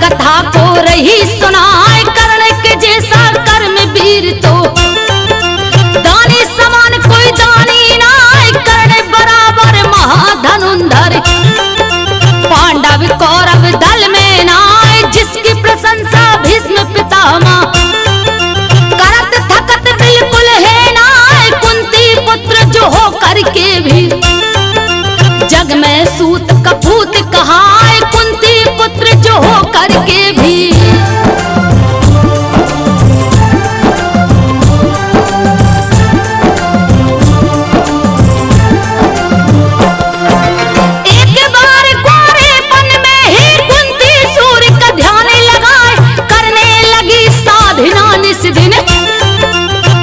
कथा को रही सुनाए, कर्ण के जैसा कर्म वीर तो दानी समान कोई दानी नाय, कर्ण बराबर महाधनुंधर पांडव कौरव दल में नाय, जिसकी प्रशंसा भीष्म पितामह करत थकत बिल्कुल है नाय, कुंती पुत्र जो हो करके भी जग में सूत कपूत कहाए, कुंती पुत्र जो हो करके भी एक बार गोरेपन में ही कुंती सूर्य का ध्यान लगाए, करने लगी साधना निस दिन।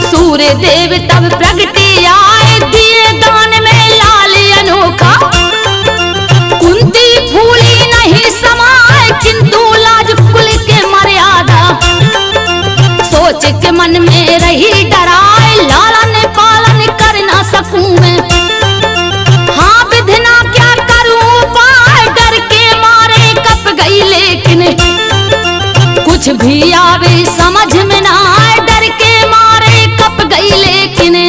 सूर्य देव तब प्रगति आए, दिए दान में लाल अनोखा, कुंती फूली नहीं समाए, किंतु लाज कुल के मर्यादा सोच के मन में रही डराए, लालन पालन कर ना सकूं मैं, हाँ विधना क्या करूं पाए, डर के मारे कप गई लेकिन कुछ भी आवे समझ में ना आए, डर के मारे कप गई लेकिन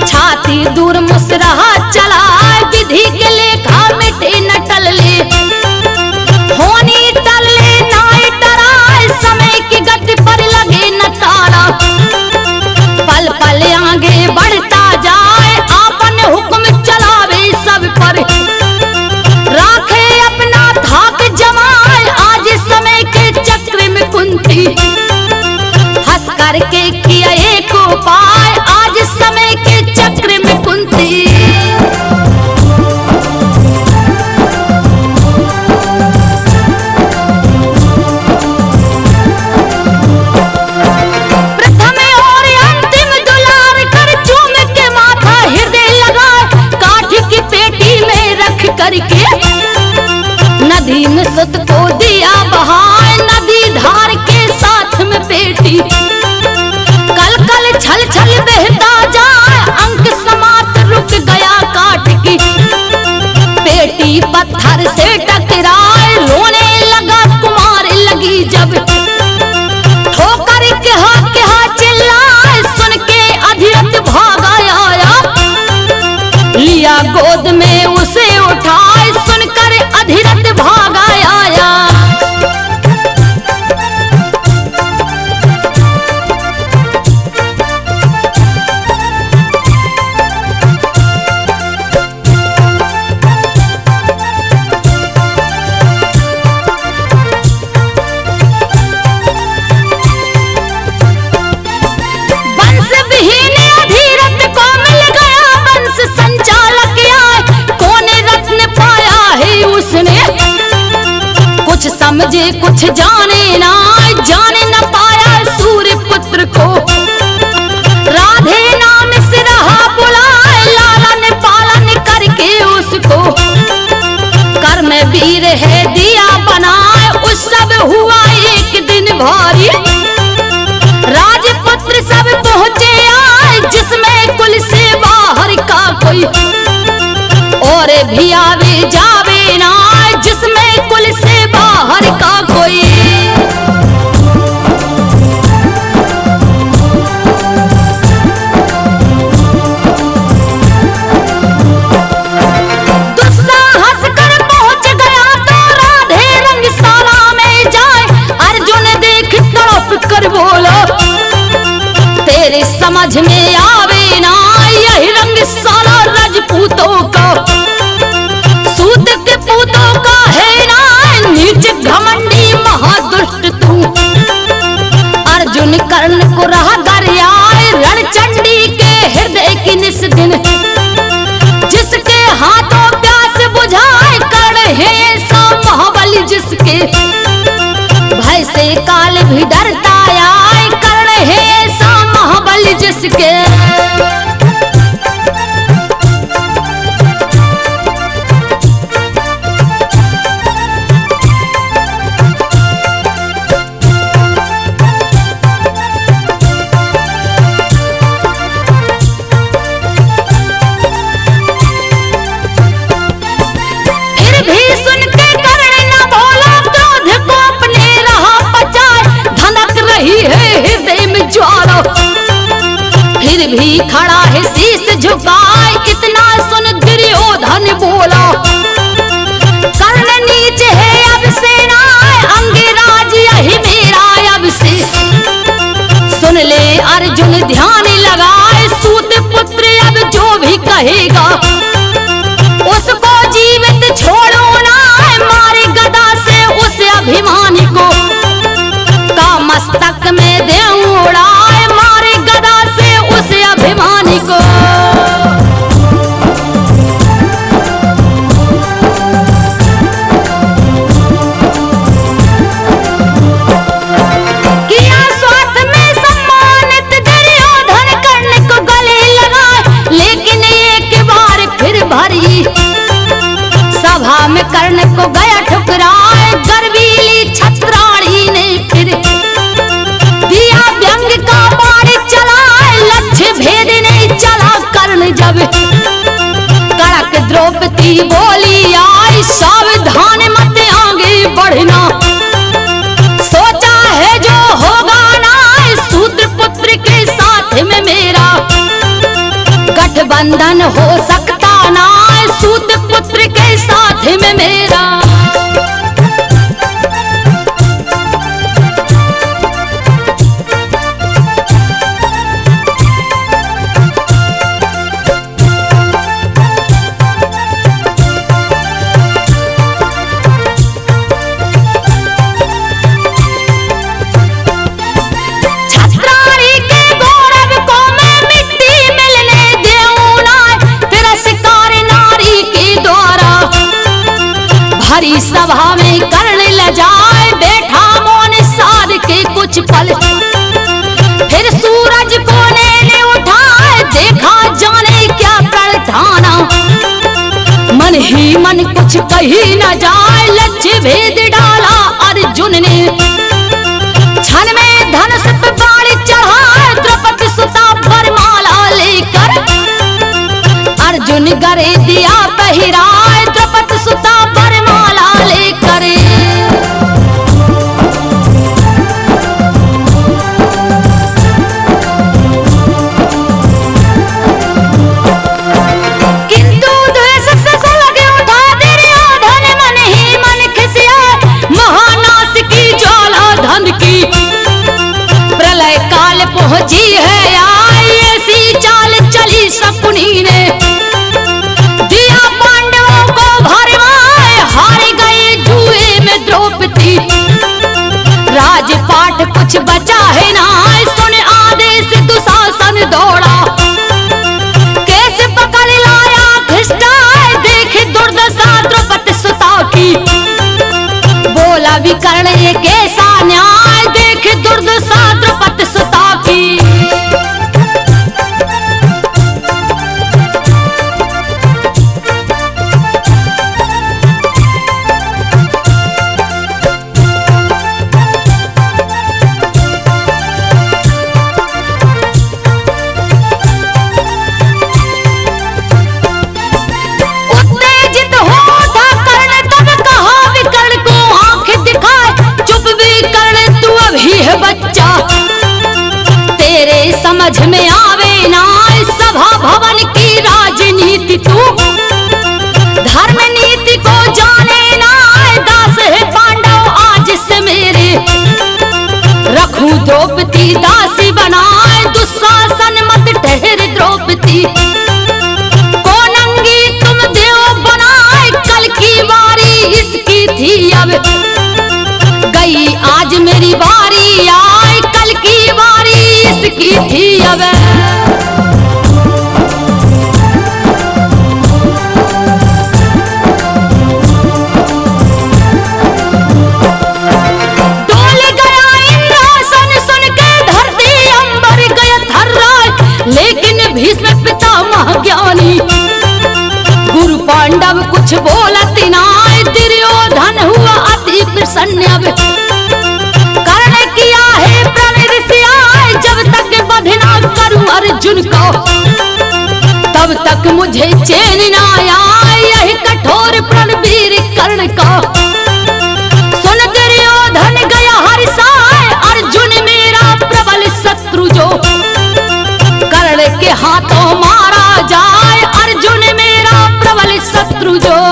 छाती दूर मुसरहा चलाए, विधि के लेखा मिटे न टलले, होनी टलले नाई डराए, समय की गति पर लगे न ताला, पल पल आगे बढ़ता जाए, आपन हुक्म चलावे सब पर, राखे अपना धाक जमाए, आज समय के चक्र में कुंती हंस करके किया एक उपाय, आज समय के चक्र में कुंती प्रथम और अंतिम दुलार कर चूम के माथा हृदय लगा, काठी की पेटी में रख करके नदी में सुत को दिया बहाए, नदी धार के साथ में पेटी कल कल छल छल बहता जाए, अंक समात रुक गया काट की पेटी पत्थर से टकराए, रोने लगा कुमार लगी जब ठोकर कहा चिल्लाए, सुन के अधिरथ भागा आया, लिया गोद में उसे उठाए, सुनकर अधिरथ भागा आया। कुछ समझे कुछ जाने ना, जाने न पाया सूर्य पुत्र को, राधे नाम से रहा बुलाए, लालन पालन करके उसको, कर्म वीर है दिया बनाए, उस सब हुआ एक भारी। राजपुत्र सब पहुंचे आए, जिसमें कुल से बाहर का कोई और भी आवे जावे ना, जिसमें कुल से बाहर का कोई। दुस्साहस कर पहुंच गया तो राधे रंगशाला में जाए, अर्जुन देख तड़प कर बोला, तेरे समझ में आवे ना यही रंगशाला राजपूतों का, सूत के पूतों का है ना, नीच घमंडी महादुष्ट तू। अर्जुन कर्ण को रहा दरियाए, रणचंडी के हृदय की निस दिन, जिसके हाथों प्यास बुझाए, कर्ण है ऐसा महाबली जिसके भय से काल भी डरता आए, कर्ण है ऐसा महाबली जिसके। फिर भी खड़ा है शीश झुकाए, इतना सुन दुर्योधन बोला, कर्ण नीच है अब सेना, अंगराज यही मेरा अब से। सुन ले अर्जुन ध्यान लगाए, सूत पुत्र अब जो भी कहेगा, उसको जीवित छोड़ो ना, मारे गदा से उस अभिमानी को, का मस्तक में दे उड़ाए, मारे गदा से उस अभिमानी को। किया स्वार्थ में सम्मानित दुर्योधन, कर्ण को गले लगाए, लेकिन एक बार फिर भरी सभा में कर्ण को गया ठुकराए, गर्वीली छत्राणी ने फिर दिया व्यंग का बाण चलाए, लक्ष्य भेदने चला कर्ण जब, कड़क द्रौपदी बोली आई, सावधान मत आगे बढ़ना, सोचा है जो होगा ना, सूत्र पुत्र के साथ में मेरा गठबंधन हो सकता ना, सूत पुत्र के साथ में मेरा। हरी सभा में कर्ण ल जाए, बैठा मौन साध के कुछ पल, फिर सूरज को ने उठाए, देखा जाने क्या प्रण ठाना, मन ही मन कुछ कही न जाए, लक्ष्य भेद डाला अर्जुन ने, क्षण में धनुष पे बाण चढ़ाए, द्रौपदी सुता वरमाला लेकर, अर्जुन गरे दिया पहराए, द्रौपदी सुता वरमाला लेकर। किंतु द्वेष से सुलग उठा दुर्योधन, मन ही मन खिसिया, महानाश की ज्वाला धन की, प्रलय काल पहुंची है आई, ऐसी चाल चली शकुनी ने, दिया पांडवों को भरमाए, हार गए जुए में द्रौपदी, राजपाट कुछ बचा है ना, सुन आदेश दुशासन दौड़ा, कैसे पकड़ लाया घिष्टा, देख दुर्दशा द्रौपदी सुता की, बोला विकर्ण ये कैसा न्याय, देख दुर्दशा द्रौपदी सुता की। समझ में आवे ना सभा भवन की राजनीति तू, धर्म नीति को जाने ना दास है पांडव आज से मेरे, रखूं द्रौपदी दासी बनाए दुशासन मत ठहर द्रौपदी, कोनंगी तुम देव बनाए कल की बारी इसकी थी अब, गई आज मेरी बारी आए कल की बारी इसकी थी अब। डोल गया इंद्रासन सुन के धरती अंबर गया थर्राए, लेकिन भीष्म पितामह ज्ञानी गुरु पांडव कुछ बोलत नाय, दुर्योधन हुआ अति प्रसन्न अब, कर्ण किया है प्रण ऋषि आए, जब तक वध ना करूं अर्जुन को तब तक मुझे चैन ना आए, यही कठोर प्रण वीर कर्ण का, सुन दुर्योधन गया हर्षाए, अर्जुन मेरा प्रबल शत्रु जो, कर्ण के हाथों मारा जाए, अर्जुन मेरा प्रबल शत्रु जो।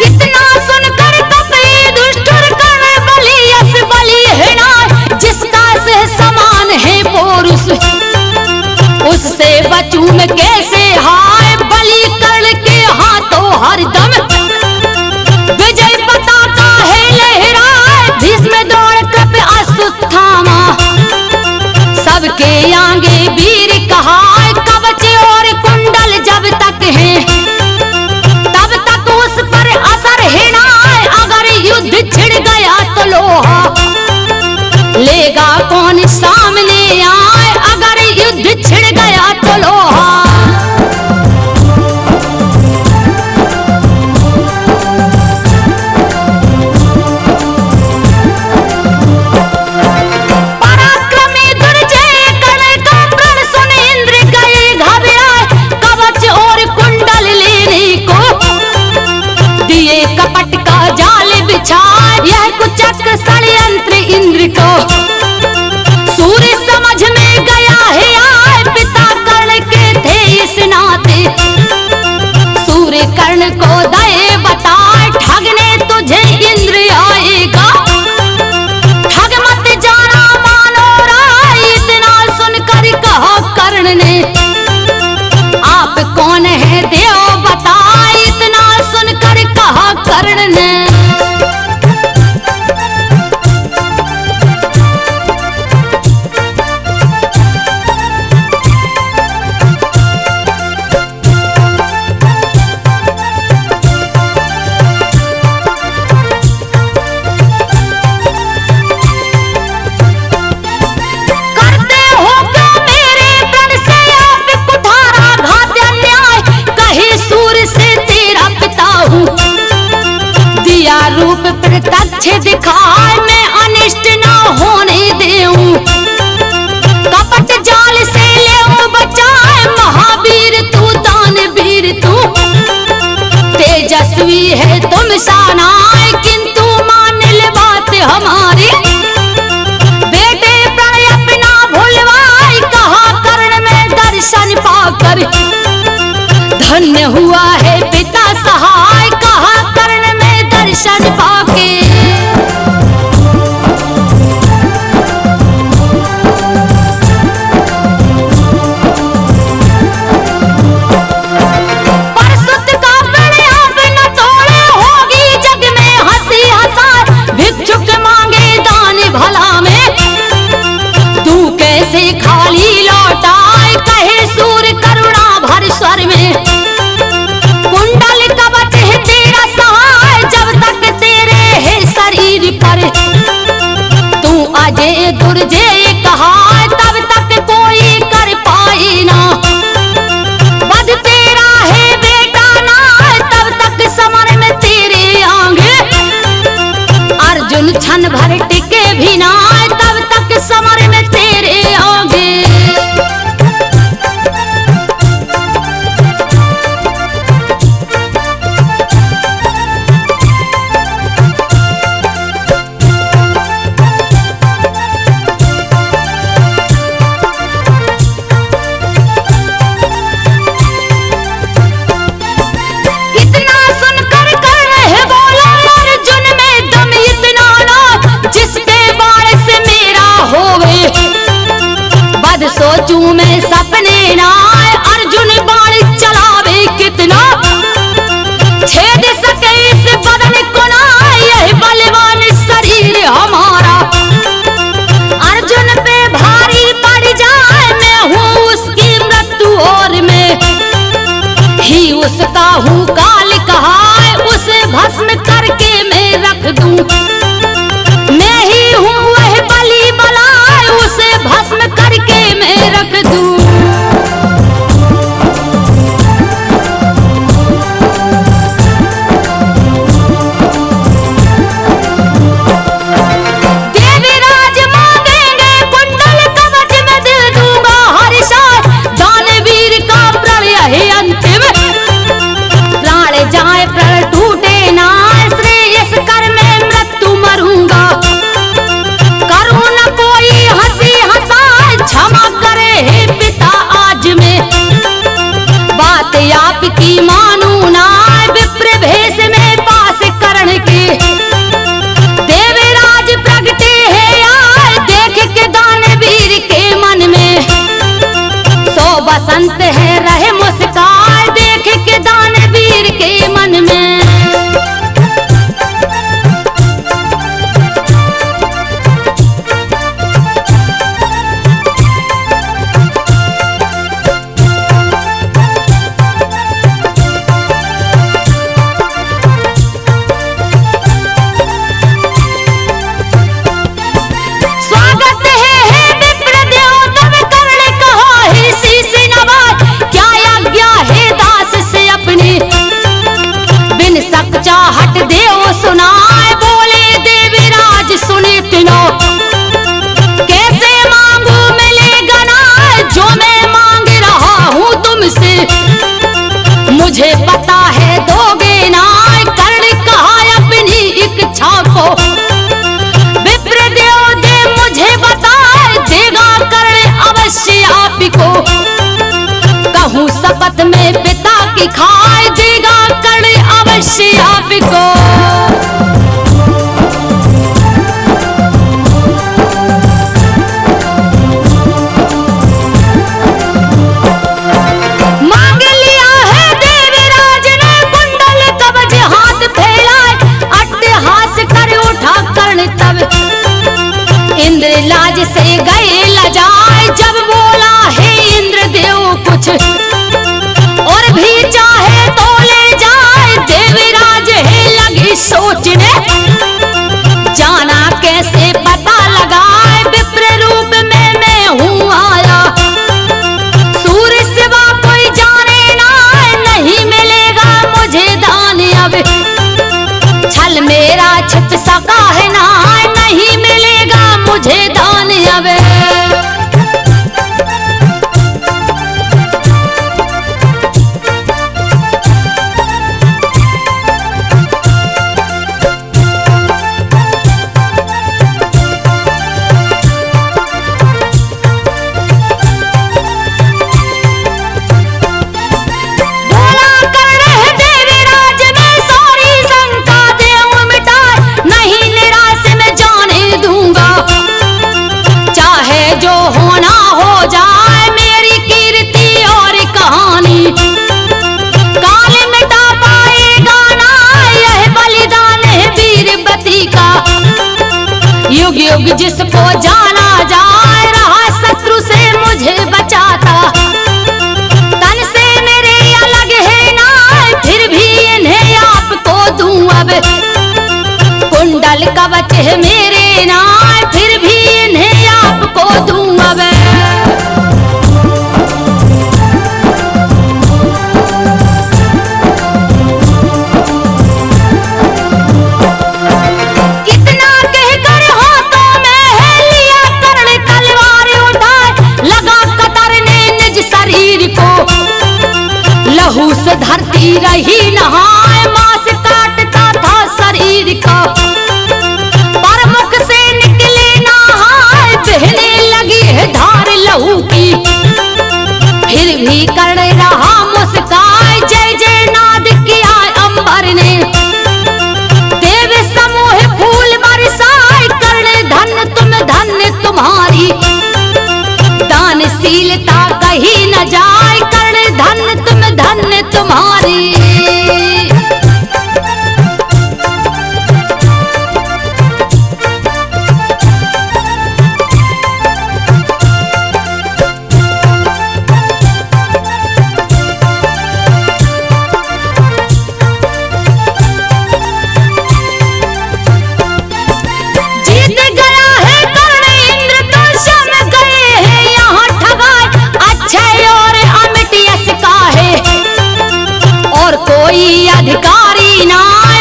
इतना सुनकर कपी दुष्टुर कर्ण बलि यस बलि है ना, जिसका से समान है पौरुष, उससे बचूं मैं कैसे हाय, बलि कर्ण के हाथों हरदम विजय पताका है लहराए, भीष्म दौड़ कृप अश्वत्थामा, सबके आगे वीर कहाय, कवच और कुंडल जब तक है तब तक उस पर असर है ना, अगर युद्ध छिड़ गया तो लोहा लेगा कौन सामने आए, अगर युद्ध छिड़ गया तो लोहा। पराक्रमी दुर्जय कर्ण का प्रण सुन इंद्र गए घबराए, कवच और कुंडल लेने को दिए कपट का जाल बिछाए, यह कुचक्र षड्यंत्र इंद्र को सूर्य समझ में गया है आए, पिता कर्ण के थे इस नाते, सूर्य कर्ण को दए बताए, ठगने तुझे इंद्र आएगा, ठग मत जाना मानो राय, इतना सुनकर कहा कर्ण ने, आप कौन है देव बताए, इतना सुनकर कहा कर्ण ने। करते हो क्यों मेरे प्रण से आप कुठारा घात अन्याय, कहे सूर्य से तेरा पिता हूँ, दिया रूप प्रत्यक्ष दिखाए, मैं अनिष्ट ना होने देऊं, कपट जाल से ले बचाए, महावीर तू दानवीर तू, तेजस्वी है तुम शानाए, किंतु मान ले बात हमारी, बेटे प्रण अपना भूलवाए, कहा कर्ण में दर्शन पाकर धन्य हुआ है पिता सहाय, कहा कर्ण में दर्शन पाके। परसुत का प्रण आप न तोड़े, होगी जग में हंसी हंसाए, भिक्षुक मांगे दान भला में, तू कैसे खाली लौटाए, कहे सूर्य करुणा भर स्वर में, कुंडल कवच है तेरा सहाय, जब तक तेरे है शरीर पर, तू अजय दुर्जय कहा, तब तक कोई कर पाए ना, वध तेरा है बेटा ना, तब तक समर में तेरे आगे अर्जुन अर्जुन क्षण भर टिके भी ना, तब तक समर में तेरे आगे। सोचूं मैं सपने ना, अर्जुन बाण चलावे कितना, छेद सके इस बदन को ना, यह बलवान शरीर हमारा। अर्जुन पे भारी पड़ जाए, मैं हूँ उसकी मृत्यु और मैं ही उसका हूँ काल कहाए, उसे भस्म करके मैं रख दूं। मैं ही हूँ वह बलि बलाए, उसे भस्म करके मैं रख दूं। देवीराज मांगेंगे कुंडल कवच में दे दूंगा हर साल, दानवीर का प्रण यही अंतिम, प्राण जाए प्रण टूटे ना, श्रेयस कर मैं मृत्यु मरूंगा। करूं न कोई हंसी हंसाए, क्षमा करे हे पिता आज मैं, बात आपकी मानू ना, विप्र भेष में पास करण के। देवराज प्रगटे है आए, देख के दानवीर के मन में, सो बसंत है रहे मुस्काए, देख के दानवीर के मन में। चाहट देव सुनाए, बोले देवराज सुने तीनों, कैसे मांगू मिलेगा ना, जो मैं मांग रहा हूँ तुमसे, मुझे पता है दोगे ना, कर्ण कहा अपनी इच्छा को। विप्रदेव दे मुझे बताए, देगा कर्ण अवश्य आपको, कहूँ शपथ में पिता की खाए, देगा कर्ण अवश्य आपको। मांग लिया है देवराज ने कुंडल कवच, हाथ फैलाए अट्टहास कर उठा कर्ण तब, इंद्र लाज से गए लजाए, जब बोला हे इंद्रदेव कुछ और भी चाहे तो ले जाए। देवराज है लगी सोचने, जाना कैसे पता लगाए, विप्र रूप में मैं हूँ आया, सूर्य सिवा कोई जाने ना, नहीं मिलेगा मुझे दान अब, छल मेरा छिप सका है ना, नहीं मिलेगा मुझे दान अब। युग जिसको जाना जाए, रहा शत्रु से मुझे बचाता, तन से मेरे अलग है ना, फिर भी इन्हें आपको दूं अब, कुंडल कवच है मेरे ना, फिर भी इन्हें आपको दूं अब। इतना तुम्हारी। कोई अधिकारी ना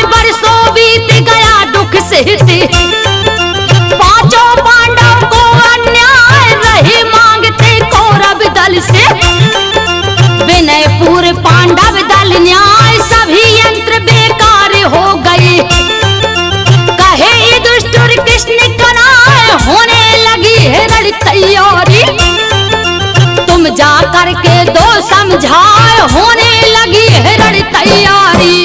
बरसों बीत गया दुख सहते, पांचों पांडव को अन्याय रहे मांगते कौरव दल से। विनयपुर पांडव दल न्याय सभी यंत्र बेकार हो गए, कहे युधिष्ठिर कृष्ण कनाए होने लगी है रण तैयारी। तुम जा करके दो समझाए होने लगी है रण तैयारी।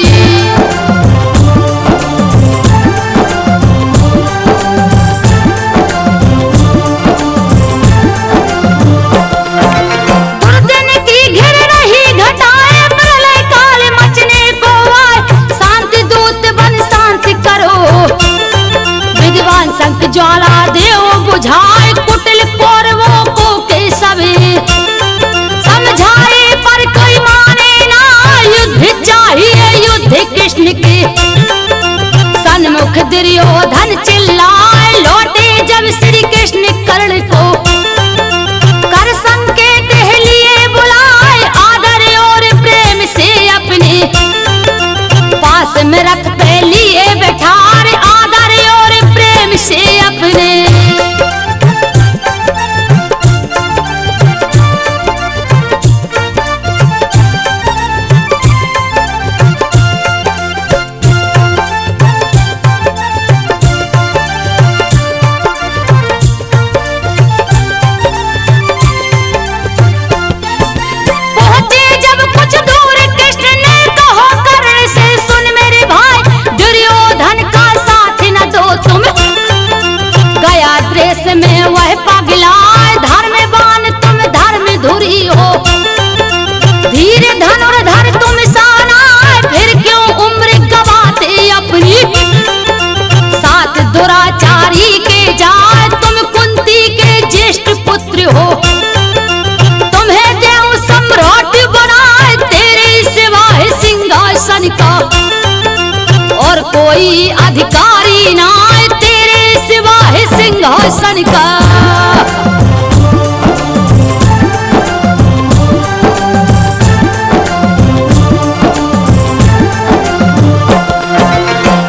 दुर्दिन की घिर रही घटाएं प्रलय काल मचने को आए, शांति दूत बन शांति करो। विद्वान संत ज्वाला देव बुझाए कुटिल कौरवों को के सवे। समझाए पर कोई माने ना युद्ध चाहिए युद्ध कृष्ण के। सन्मुख दुर्योधन चिल्लाए लौटे जब श्री कृष्ण कर्ण को। कर संकेत लिए बुलाए आदर और प्रेम से अपने, पास में रख पे लिए बैठाए आदर और प्रेम से अपने। में वह पगलाए धर्मवान तुम धर्म धुरी हो। धीरे धनुर्धर तुम साना फिर क्यों उम्र गवाते अपनी। साथ दुराचारी के जाए तुम कुंती के ज्येष्ठ पुत्र हो। तुम्हें देव सम्राट बनाए तेरे सिवा है सिंहासन का, और कोई अधिकारी ना तेरे सिवा है सिंहासन का।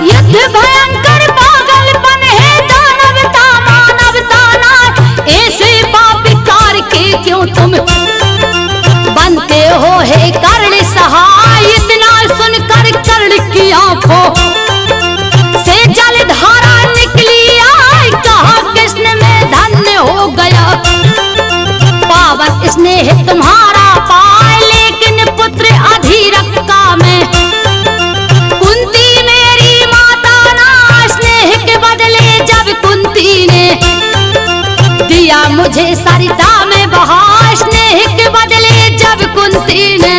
युद्ध भयंकर पागलपन है दानवता मानवता ना, ऐसे पाप कार के क्यों तुम बनते हो हे कर्ण सहाय। इतना सुनकर कर्ण की आंखों से जल धारा निकली आए, कहा कृष्ण में धन्य हो गया। पावन स्नेह तुम्हारा पाए लेकिन पुत्र अधीरक का मैं। कुंती मेरी माता ना स्नेह के बदले जब कुंती ने दिया मुझे सरिता में बहा। स्नेह के बदले जब कुंती ने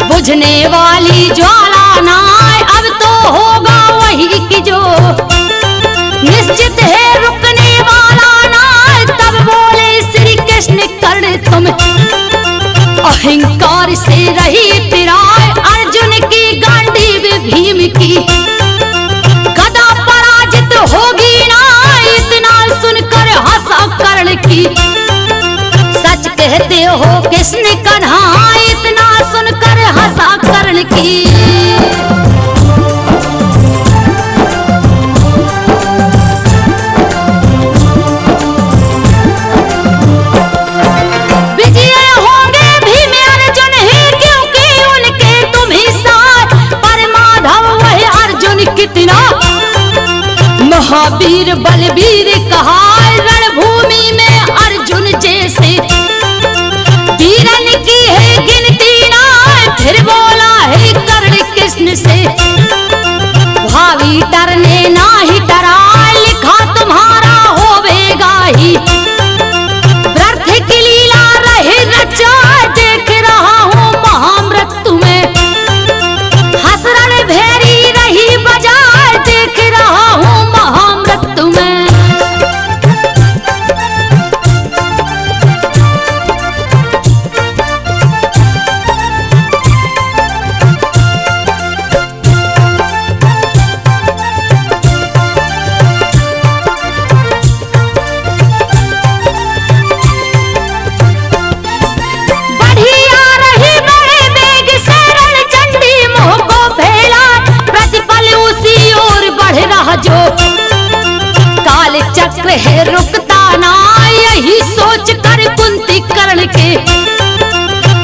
बुझने वाली ज्वाला ना अब तो होगा वही की जो निश्चित है रुकने वाला ना। तब बोले श्री कृष्ण कर्ण तुम अहंकार से रही तिराए। अर्जुन की गांडीव भीम की गदा पराजित होगी ना, इतना सुनकर हंसा कर्ण की। सच कहते हो कृष्ण कन्हा, इतना सुनकर हंसा कर्ण की। विजय होंगे भीम अर्जुन ही, क्योंकि उनके महावीर बलवीर कहा रणभूमि में अर्जुन जैसे, वीरन की है गिनती ना, फिर बोला है कर्ण कृष्ण से। भावी डरने ना ही डरा, लिखा तुम्हारा होवेगा ही, व्यर्थ की लीला रहे रचा, देख रहा हूँ महामृत्यु में। हसरण भेरी रही बजाय, देख रहा हूँ महामृत्यु में। जो काल चक्र है रुकता ना, यही सोच कर कुंती कर्ण के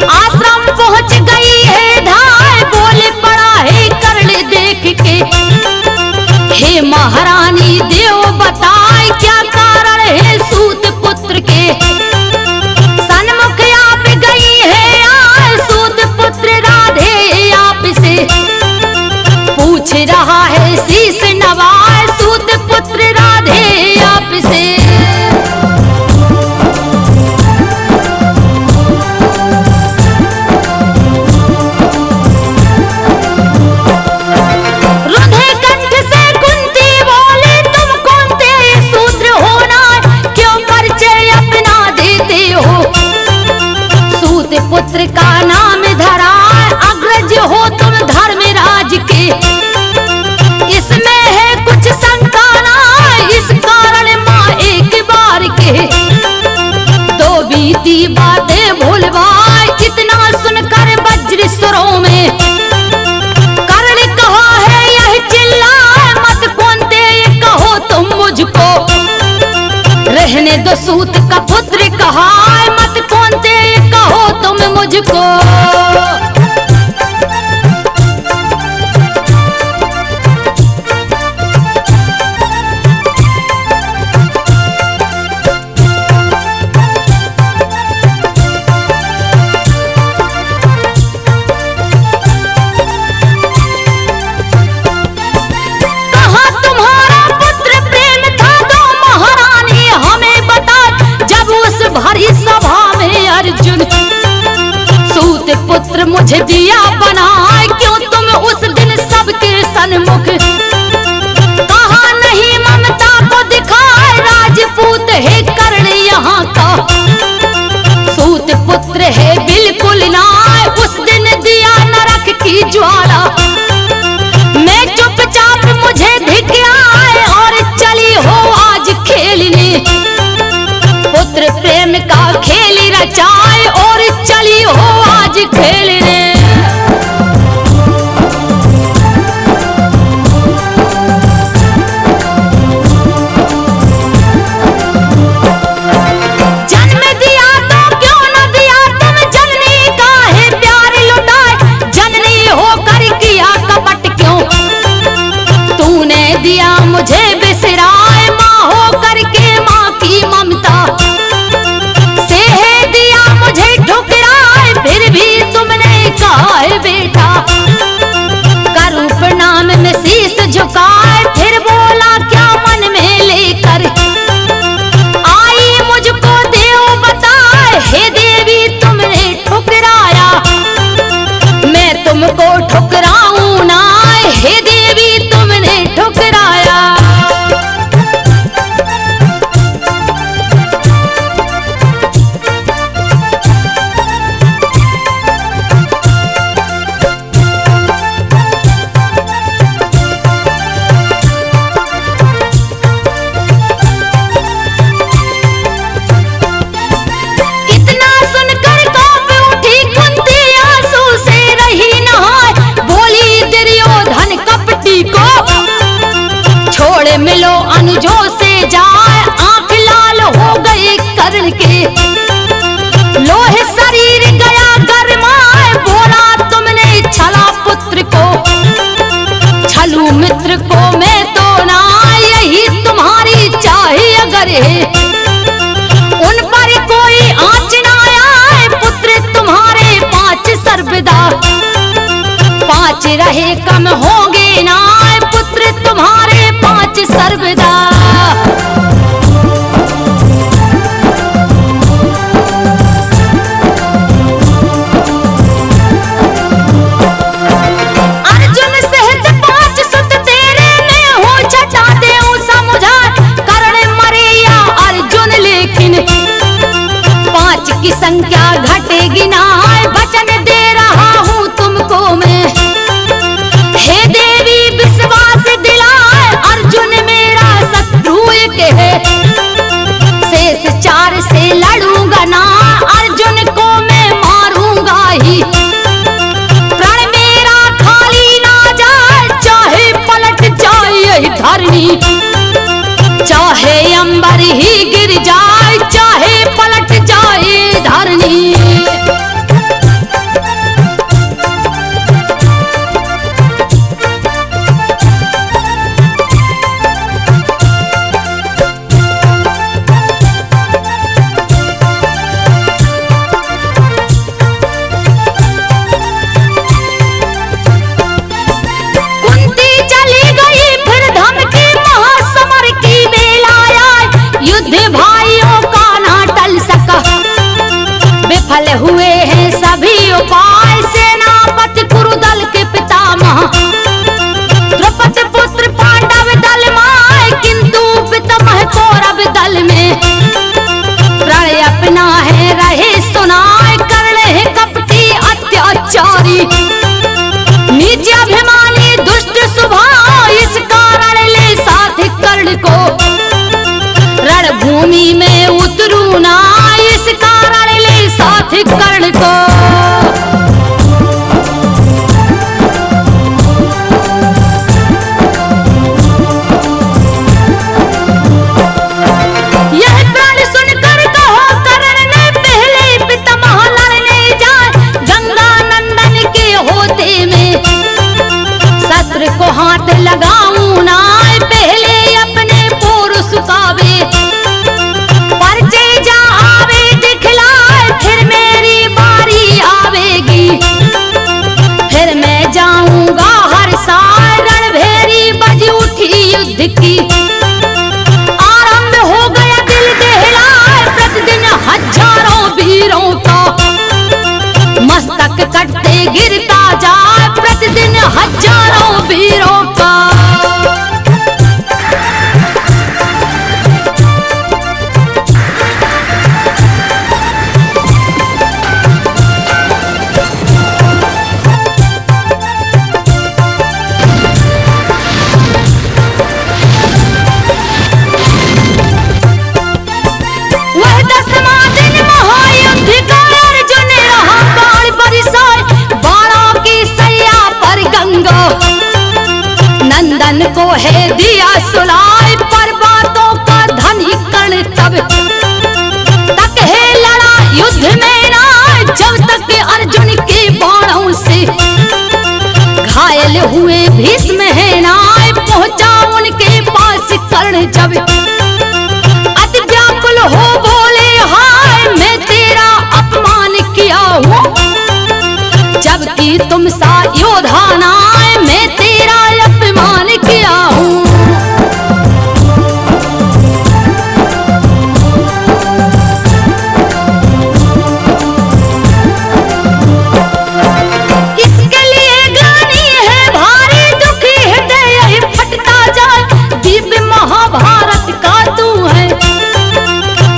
आश्रम पहुंच गई है ढाई, बोले पड़ा है कर्ण देख के। हे महारानी देव बताए क्या कारण है सूत पुत्र के, सन्मुख आप गई है आए सूत पुत्र राधे आप से। पूछ रहा है शीश नवाए सूत पुत्र राधे आप से। रुधे कंठ से कुंती बोले तुम कौन थे शूद्र होना, क्यों परिचय अपना देते हो। सूत पुत्र का नाम धरा, अग्रज हो तुम धर्मराज के। इसमें है कुछ शंका ना, इस कारण माँ एक बार के दो बीती बातें भूलवाए, इतना सुनकर वज्र स्वरों में कर्ण कहा है यह चिल्लाए, मत कौनते कहो तुम मुझको। रहने दो सूत का पुत्र कहा, मत कौनते कहो तुम मुझको। अर्जुन सूत पुत्र मुझे दिया बनाए, क्यों तुम उस दिन सबके सन्मुख कहा नहीं ममता को दिखाए, राजपूत है कर्ण यहाँ का। सूत पुत्र है बिल्कुल ना, उस दिन दिया नरक की ज्वाला। मैं चुपचाप मुझे धिक आए और चली हो आज खेलने, पुत्र प्रेम का खेल रचाए और चली हो आज खेलने। जन्म दिया तो क्यों न दिया तुम जननी का है प्यार लुटाए, जननी होकर किया कपट क्यों तूने दिया मुझे बिसराए, माँ होकर के माँ की ममता फिर भी तुमने कहा है बेटा। करूं प्रणाम में शीश झुकाए, फिर बोला क्या मन में लेकर आई मुझको देव बताए। हे देवी तुमने ठुकराया, मैं तुमको ठुकराऊं ना, हे देवी तुमने ठुकराया। मिलो अनुजों से जाए, आंख लाल हो गई कर्ण के, लोहे शरीर गया गरमाए, बोला तुमने छला पुत्र को, छलू मित्र को मैं तो ना, यही सर्वदा। 5 रहे कम होंगे ना पुत्र तुम्हारे 5 सर्वदा। अर्जुन सहित 5 सुत तेरे में हो छठा देऊं समझाए। कर्ण मरे या अर्जुन लेकिन 5 की संख्या घटेगी ना। वचन दे रहा हूँ तुमको मैं, हे देवी विश्वास दिलाए। अर्जुन मेरा शत्रु एक है, शेष 4 से लड़ूंगा ना। अर्जुन को मैं मारूंगा ही, प्राण मेरा खाली ना जाए। चाहे पलट जाए यही धरनी, चाहे अंबर ही गिर जाए। चाहे पलट जाए धरनी। कुंती चली गई फिर धमकी महासमर की बेला आए। युद्ध भाइयों का ना टल सका, विफल हुए हैं सभी उपाय। सेनापति कुरुदल के पितामह, द्रौपदी पुत्र पांडव दल माए। किंतु पितामह कौरव दल में, प्रण अपना है रहे सुनाए। कर्ण है कपटी अत्याचारी, नीच अभिमानी दुष्ट स्वभाव। इस कारण ले साथ कर्ण को, रणभूमि में उतरू ना। इस कारण ले साथ कर्ण को। यह प्राण सुनकर कहो कर्ण ने पहले पितामह लड़ने जाए। गंगा नंदन के होते में शस्त्र को हाथ लगाऊं ना। पहले अपने पुरुष कावे, परचे जा आवे दिखलाए। फिर मेरी बारी आवेगी, फिर मैं जाऊंगा हर साल। रणभेरी बज उठी युद्ध की, आरंभ हो गया दिल दहलाए। प्रतिदिन हजारों वीरों का मस्तक कटते गिरता जाए। प्रतिदिन हजारों वीरों का। वह 10वां दिन महायुद्ध का अर्जुन रहा बाण बरसाए। बाणों की सैया पर गंगा नंदन को है दिया सुलाए। पर्वतों का धनी कर्ण तब तक है लड़ा युद्ध में ना। जब तक अर्जुन के बाणों से घायल हुए भीष्म है ना। पहुंचा उनके पास कर्ण जब अति व्याकुल हो बोले, हाय मैं तेरा अपमान किया हूँ। जबकि तुम सा योद्धा ना, मैं तेरा अपमान किया हूँ। इसके लिए ग्लानि है भारी, दुखी हृदय यही फटता जाए। दिव्य महाभारत का तू है,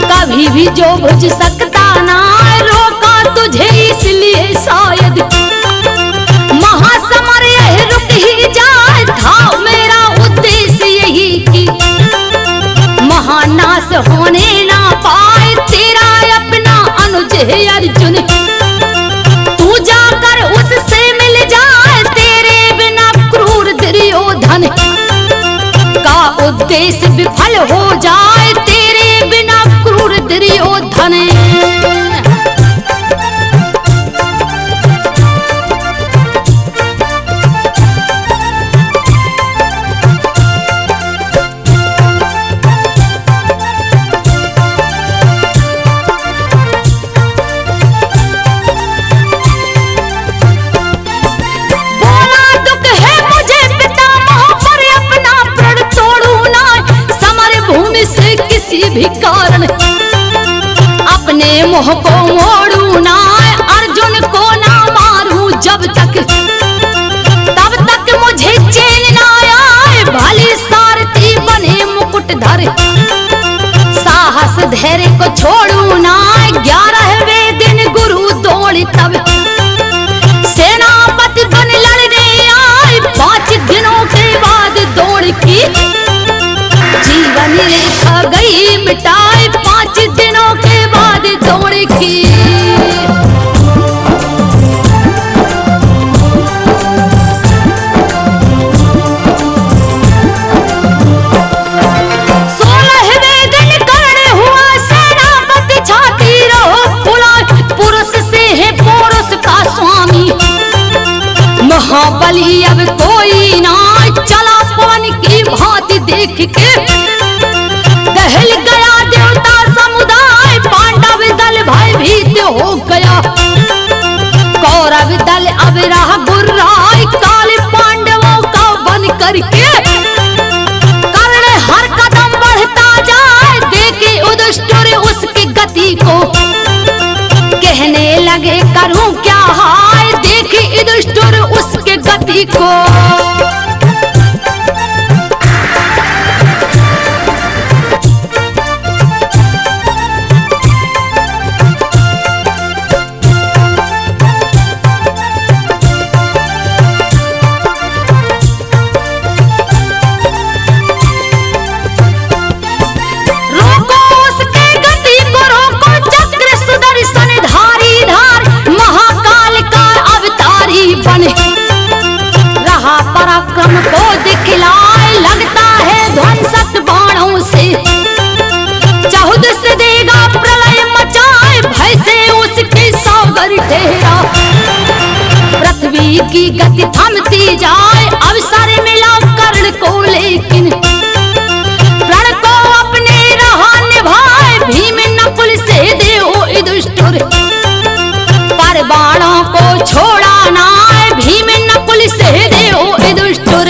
कभी भी जो बुझ सकता ना। रोका तुझे इसलिए शायद, महासमर यह रुक ही जाए। था मेरा उद्देश्य यही कि महानाश होने ना पाए। तेरा अपना अनुज है अर्जुन, तू जाकर उससे मिल जाए। तेरे बिना क्रूर दुर्योधन का उद्देश्य विफल हो जाए। तेरे बिना क्रूर दुर्योधन। भी कारण। अपने मुंह को मोड़ू ना, अर्जुन को ना मारू जब तक, तब तक मुझे चैन ना आए। भली सारथी बने मुकुटधर, साहस धैर्य को छोड़ू ना। 11वें दिन गुरु दौड़ी तब, सेनापति बन लड़ने आए। 5 दिनों के बाद दौड़ की जीवन रेखा गई मिटाए। 5 दिनों के बाद दौड़ की। महाबली अब कोई ना चला, पवन की भांति देख के दहल गया देवता समुदाय। पांडव दल भयभीत हो गया, कौरव दल अब रहा गुर्राए। काले पांडवों का बन करके कर्ण हर कदम बढ़ता जाए। देखे युधिष्ठिर उसकी गति को, कहने लगे करूं क्या हाय। देखे युधिष्ठिर उसके गति को, रोको उसके गति को, रोको चक्र सुदर्शन धारी धार। महाकाल का अवतारी बने रहा पराक्रम को दिखलाए। लगता है ध्वंसक बाणों से, 14 से देगा प्रलय मचाए। भय से उसके सागर ठहरा, पृथ्वी की गति थमती जाए। अवसर मिला कर्ण को लेकिन प्रण को अपने रहा निभाए। भीम नकुल सहदेव युधिष्ठिर पर बाणों को छोड़ा ना। भीम नकुल सहदेव युधिष्ठिर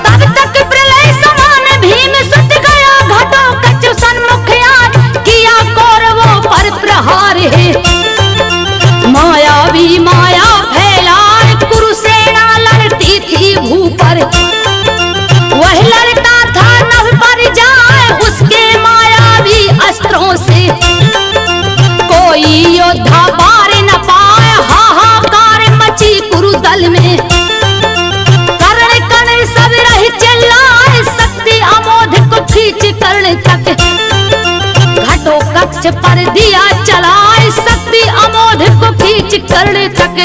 तब तक प्रलय समान भीम सुत गया। घटोत्कच सन्मुख आए, किया कौरवों पर प्रहार है। मायावी माया फैलाए, कुरुसेना लड़ती थी भू पर। वह लड़ता था नभ पर जाए, उसके मायावी अस्त्रों से कोई योद्धा पार न पाए। हाहाकार मची कुरुदल में, कर्ण कर्ण सब रह चिल्लाए। शक्ति अमोघ को खींच कर्ण तक, घटोत्कच पर दिया चलाए। शक्ति अमोघ को खींच कर्ण तक।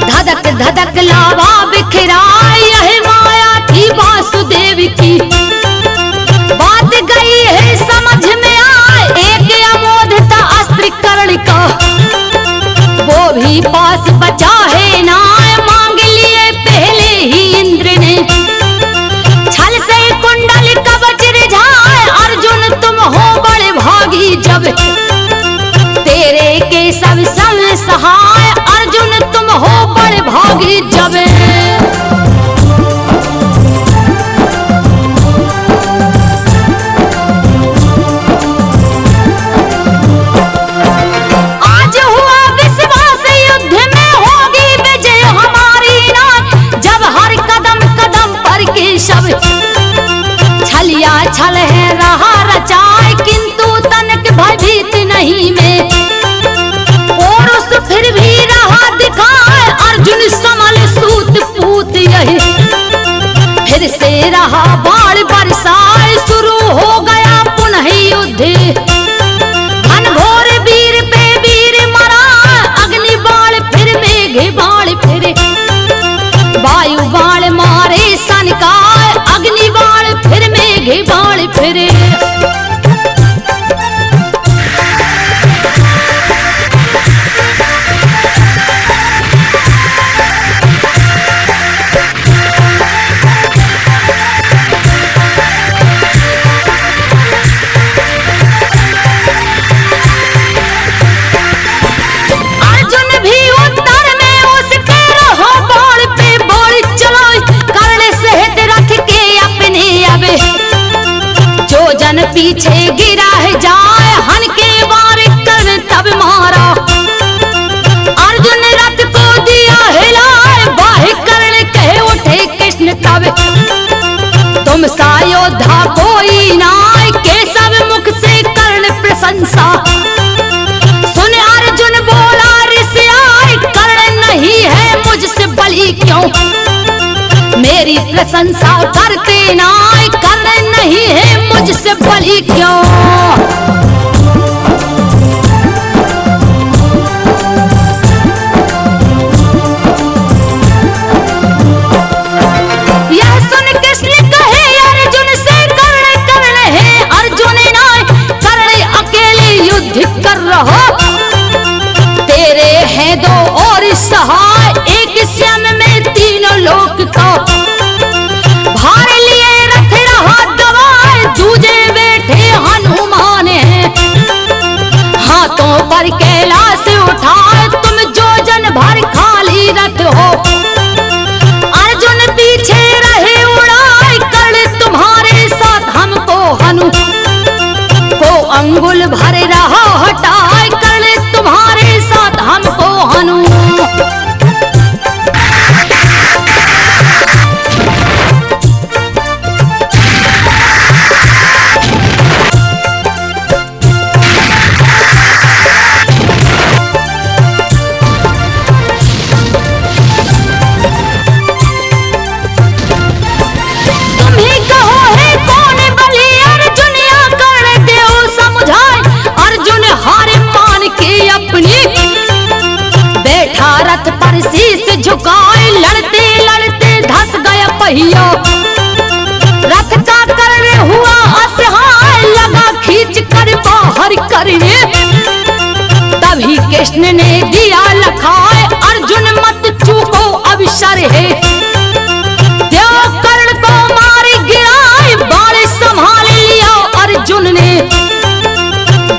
धधक धधक लावा बिखराए, यह माया थी वासुदेव की। बात गई है समझ में आए, एक अमोघ था अस्त्र कर्ण का। वो भी पास बचा है ना, मांग लिए पहले ही इंद्र ने। छल से कुंडल कवच रिझाए, अर्जुन तुम हो बड़े भागी जब तेरे के सब संग सहाय। अर्जुन तुम हो बड़े भागी जब। आज हुआ विश्वास, युद्ध में होगी विजय हमारी ना। जब हर कदम कदम पर के शब छलिया छल है रहा रचाए, किंतु तनक भयभीत नहीं में। फिर भी रहा दिखाए, अर्जुन समल सूत पूत प्रशंसा। सुन अर्जुन बोला ऋषियाय, कर्ण नहीं है मुझसे बलि क्यों, मेरी प्रशंसा करते नाय, कर्ण नहीं है मुझसे बलि क्यों। कर रहो तेरे हैं दो और सहाय, एक श्याम में तीनों लोक का भार लिए रख रहा दवाए, दूजे बैठे हनुमान है, हाथों पर कैलाश उठाए, तुम जो जन भर खाली रथ हो। अर्जुन पीछे रहे उड़ाए, कर्ण तुम्हारे साथ हमको हनु को अंगुल भर रहा हटाए, कर्ण तुम्हारे साथ हमको हनु। तुम्ही कहो है कौन बलि, अर्जुन या कर्ण देओ समझाए। अर्जुन हारे मान के अपनी बैठा रथ पर शीश झुकाए, लड़ते लड़ते धस गया पहिया, रथ का कर्ण हुआ असहाय, लगा खींच कर बाहर करने, तभी कृष्ण ने दिया लखाए, अर्जुन मत चूको अवसर है, देव कर्ण को मारे गिराए, बाण संभाल लिया अर्जुन ने,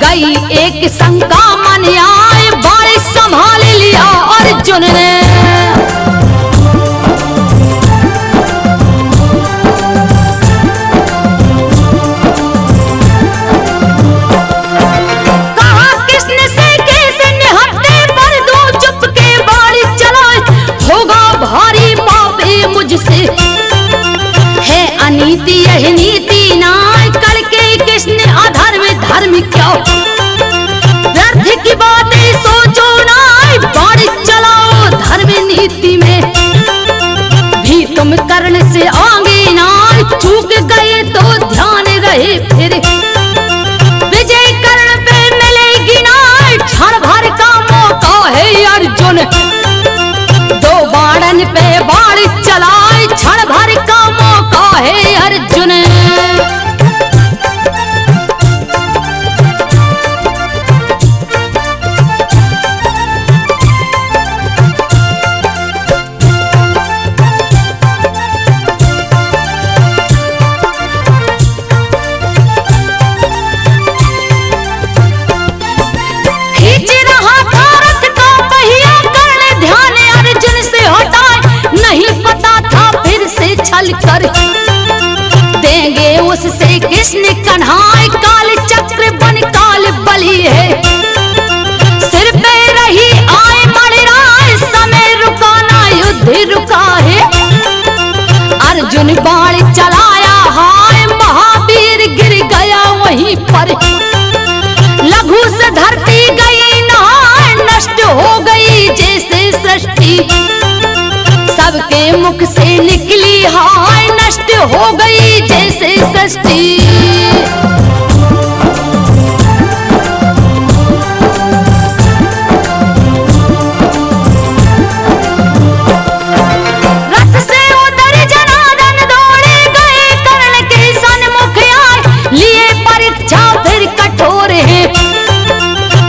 गई एक शंका मन आए, बाण संभाल लिया अर्जुन ने। कहा कृष्ण से कैसे निहत्ते, पर दो चुप के बाण चलाए, होगा भारी पापे मुझसे, है अनीति यही नीति नाय, करके कृष्ण अधर्म धर्म क्यों, व्यर्थ की बातें सोचो नाय, बाण चलाओ धर्म नीति में, भी तुम कर्ण से आगे नाय, चूक गए तो ध्यान रहे फिर, विजय कर्ण पे मिलेगी नाय, क्षण भर का मौका है अर्जुन, दो बाणन पे बाण चलाए, क्षण भर का मौका है अर्जुन। खींच रहा था रथ का पहिया, कर्ण ध्यान अर्जुन से हटाए, नहीं पता था फिर से छल कर देंगे उससे कृष्ण कन्हाए, काल चक्र बन काल बलि है, सिर पे रही आए मणिराय, समय रुका ना युद्ध रुका है, अर्जुन बाण चलाया हाय, महावीर गिर गया वहीं पर, लघु से धरती गई नहाय, नष्ट हो गई जैसे सृष्टि, सबके मुख से निकली हाय, नष्ट हो गई जैसे सृष्टि। रथ से उतर जनार्दन दौड़े गए, कर्ण के सन्मुख आए, लिए परीक्षा फिर कठोर है,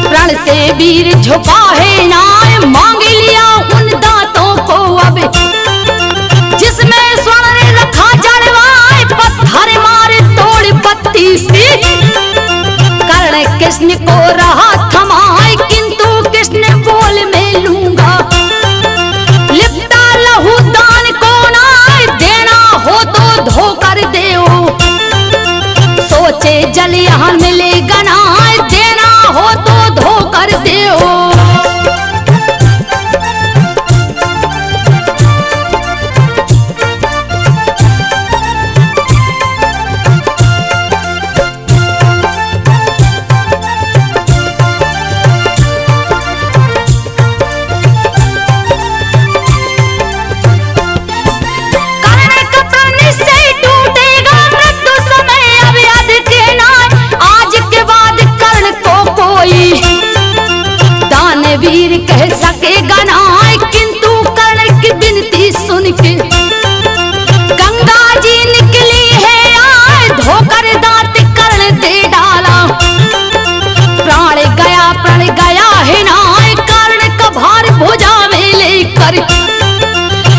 प्रण से वीर झुका है नाय, मांग लिया उन दांतों को अब, जिसमें स्वर्ण रखा जड़वाए, पत्थर मारे तोड़ पत्ती सी, कर्ण कृष्ण को रहा थमाए, किंतु कृष्ण बोल में लूंगा, लिपटा लहू दान को नाय, देना हो तो धोकर देओ, सोचे जल यहाँ मिलेगा नाय, देना हो तो धोकर देओ। वीर कह सकेगा ना, किंतु कर्ण की विनती सुन के गंगा जी निकली है आए, धोकर दांत कर्ण दे डाला। प्राण गया है ना, कर्ण का भार भुजा में लेकर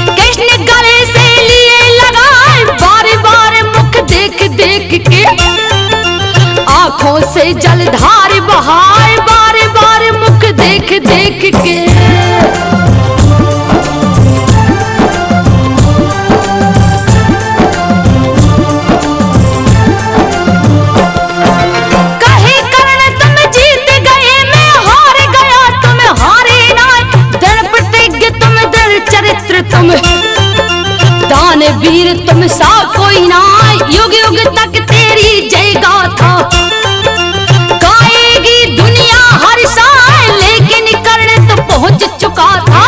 कृष्ण गले से लिए लगाए। बार बार मुख देख देख के आंखों से जलधार बहाए, बार बार मुख देख देख के। कहे कर्ण तुम जीत गए, मैं हार गया, तुम हारे ना। दृढ़ प्रतिज्ञ तुम, दृढ़ चरित्र तुम, दानवीर तुम सा कोई ना। युग युग तक तेरी जय गाथा गाएगी दुनिया हर साल, लेकिन कर्ण तो पहुंच चुका था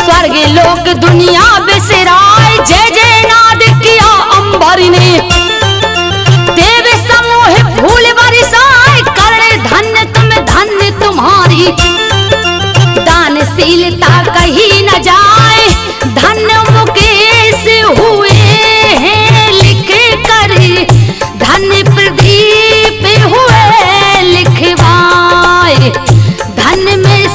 स्वर्ग लोक दुनिया बिसराए। जय जय नाद किया अंबर ने, देव समूह फूल बरसाए। कर्ण धन्य तुम, धन्य तुम्हारी दानशीलता कही न जाए। धन्य मुकेश हुए हैं लिख कर, धन्य प्रदीप हुए लिखवाए। धन्य में